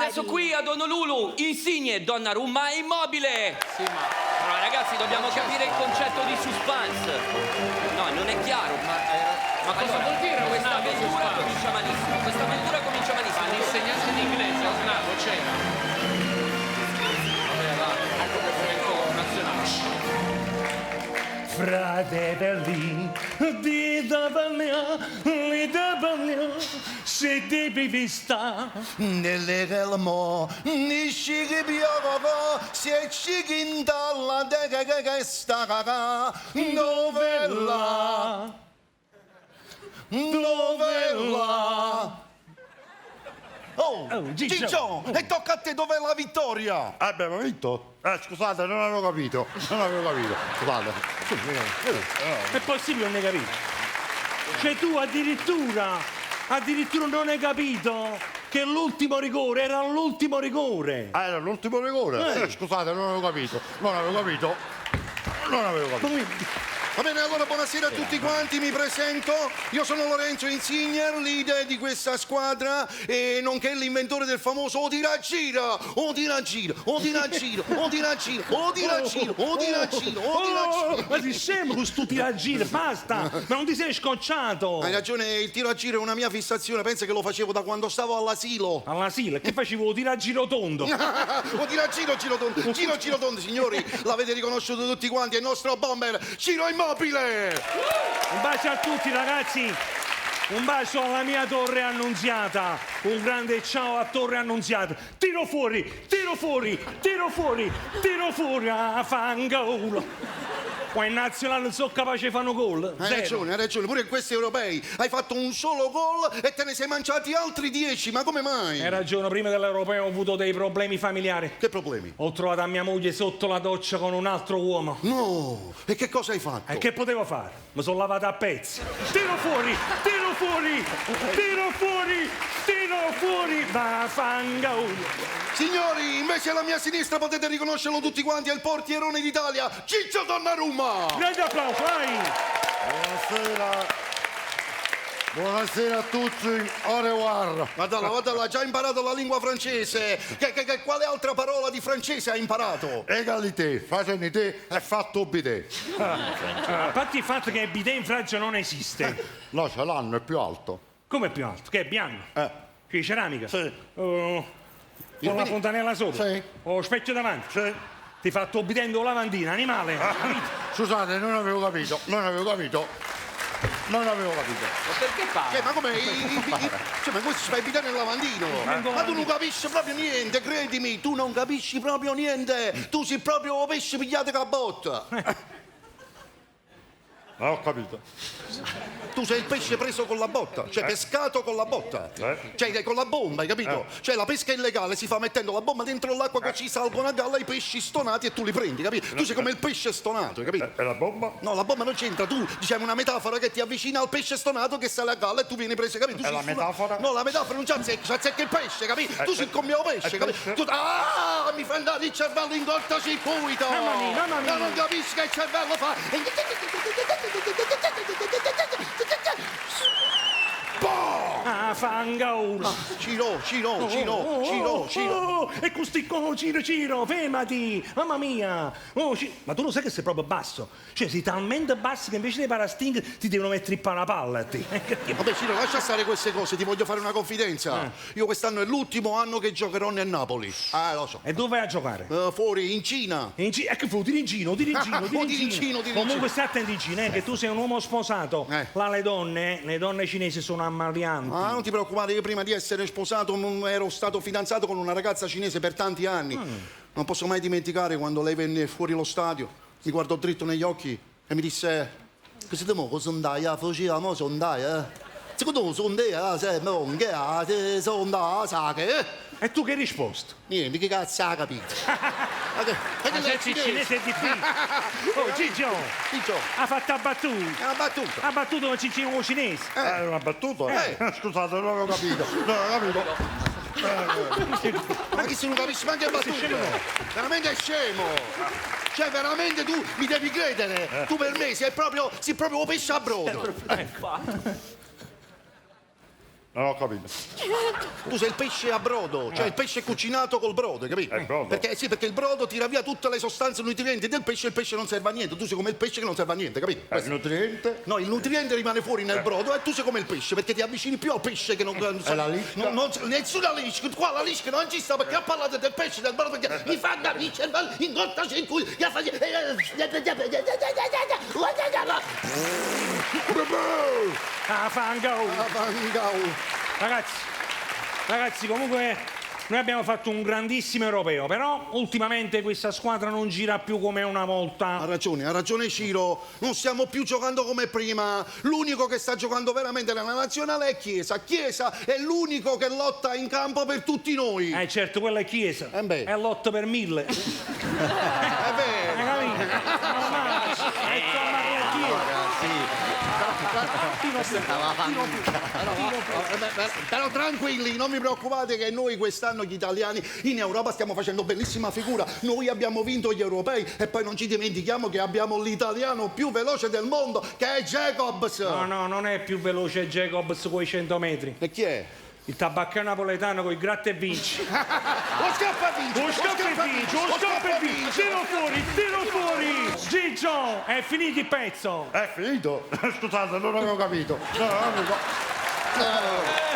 Adesso qui ad Honolulu, Insigne Donnarumma è immobile. Sì, ma... Allora ragazzi, dobbiamo capire il concetto di suspense. No, non è chiaro. Ma cosa vuol dire Questa Osnago avventura suspense? comincia malissimo. Questa avventura comincia malissimo. Ma l'insegnante di inglese Osnago c'era. Vabbè, va, ecco che momento nazionale. Fratelli d'Italia, se devi vista nelle calmo nisci che piove se ci chintalla che sta caca novella oh Ciccio e tocca a te, dov'è la vittoria? Abbiamo vinto? Scusate, non avevo capito. Scusate. è possibile non hai capito? Cioè tu addirittura non hai capito che l'ultimo rigore era l'ultimo rigore. Era l'ultimo rigore? Scusate, non avevo capito. Va bene, allora buonasera a tutti quanti, mi presento. Io sono Lorenzo Insigne, leader di questa squadra e nonché l'inventore del famoso o tiragira. Ma sei scemo con sto tiragiro, basta! Ma non ti sei scocciato! Hai ragione, il tiro a giro è una mia fissazione, pensa che lo facevo da quando stavo all'asilo. All'asilo, che facevo il tiragiro tondo? O tira giro tondo, signori, l'avete riconosciuto tutti quanti, è il nostro bomber, Ciro Immobile! Un bacio a tutti ragazzi, un bacio alla mia Torre Annunziata, un grande ciao a Torre Annunziata. Tiro fuori, a fangaolo. Qua in nazionale non sono capace di fare un gol. Hai ragione, pure in questi europei hai fatto un solo gol e te ne sei mangiati altri 10, ma come mai? Hai ragione, prima dell'europeo ho avuto dei problemi familiari. Che problemi? Ho trovato a mia moglie sotto la doccia con un altro uomo. No, e che cosa hai fatto? E che potevo fare? Mi sono lavata a pezzi. Tiro fuori, va fangaolo. Signori, invece alla mia sinistra potete riconoscerlo tutti quanti, è il portierone d'Italia, Ciccio Donnarumma! Grande applauso, vai! Buonasera a tutti, au revoir. Guardala, ha già imparato la lingua francese. Quale altra parola di francese ha imparato? Egalité, fraternité e fatto bidet. A parte il fatto che il bidet in Francia non esiste. No, ce l'hanno, è più alto. Come è più alto? Che è bianco? Che è ceramica? Sì. Con la fontanella sopra? Sì. O specchio davanti? Sì. Ti fa obbedendo la lavandina, animale. Scusate, non avevo capito. Ma perché parla? Ma come? Ma questo si fa abitare nel lavandino. Ma tu non capisci proprio niente, credimi, tu non capisci proprio niente. Tu sei proprio pesce pigliato con la botta. Ho capito. Tu sei il pesce preso con la botta, cioè pescato con la botta. Cioè con la bomba, hai capito? Cioè la pesca illegale si fa mettendo la bomba dentro l'acqua che ci salgono a galla i pesci stonati e tu li prendi, capito? Tu sei come il pesce stonato, hai capito? E la bomba? No, la bomba non c'entra, tu diciamo una metafora che ti avvicina al pesce stonato che sale a galla e tu vieni preso, capito? Tu E sei la metafora? No, la metafora non c'è azzecca il pesce, capito? Tu sei come il pesce, capito? Tu... Ah, mi fa andare il cervello in cortocircuito! Mamma mia! No, non capisci che il cervello fa... Fangaolo. Ciro. E questo Ciro, fermati. Mamma mia. Ma tu lo sai che sei proprio basso? Cioè sei talmente basso che invece dei parasting ti devono mettere in una palla a te. Vabbè Ciro, lascia stare queste cose, ti voglio fare una confidenza. Io quest'anno è l'ultimo anno che giocherò nel Napoli. Lo so. E dove vai a giocare? Fuori, in Cina. E che fu? Dirigino. Comunque stai attento in Cina, che tu sei un uomo sposato. Là le donne cinesi sono ammalianti. Non ti preoccupare, io prima di essere sposato ero stato fidanzato con una ragazza cinese per tanti anni. Non posso mai dimenticare quando lei venne fuori lo stadio, mi guardò dritto negli occhi e mi disse: che siete mo cosa andai a faceva mo sondai secondo sondai se mo che sondai sa che e tu che hai risposto? niente, che cazzo ha capito? Ma il cinese è difficile. Oh Ciccio ha fatto la battuta. Ha battuto un cicino cinese. Una battuta? Scusate, non avevo capito. Ma chi se non capisci manca il battuto? Veramente è scemo. Cioè veramente tu mi devi credere. Tu per me sei proprio un pesce a brodo. Non ho capito. Tu sei il pesce a brodo, cioè il pesce cucinato col brodo, hai capito? Il brodo? Perché, sì, perché il brodo tira via tutte le sostanze nutrienti del pesce e il pesce non serve a niente. Tu sei come il pesce che non serve a niente, capito? Il nutriente? No, il nutriente rimane fuori nel brodo e tu sei come il pesce, perché ti avvicini più al pesce che non... E la lisca? Nessuna lisca, qua la lisca non ci sta perché ha parlato del pesce del brodo perché mi fa da il cervello in cortocircuito. Ah, fangao. Ragazzi, comunque noi abbiamo fatto un grandissimo europeo, però ultimamente questa squadra non gira più come una volta. Ha ragione Ciro, non stiamo più giocando come prima. L'unico che sta giocando veramente nella nazionale è Chiesa. Chiesa è l'unico che lotta in campo per tutti noi. Certo, quella è Chiesa. beh. È l'8 per 1000. È vero. Hai capito? Normale. Insomma, quella è Chiesa. Però tranquilli, non vi preoccupate che noi quest'anno gli italiani in Europa stiamo facendo bellissima figura. Noi abbiamo vinto gli europei e poi non ci dimentichiamo che abbiamo l'italiano più veloce del mondo che è Jacobs. No, non è più veloce Jacobs con i 100 metri. E chi è? Il tabaccaio napoletano con il gratta e vinci. Lo scappa e vinci. Tiro fuori. Gigio, è finito il pezzo. È finito? Scusate, non avevo capito. Non avevo capito.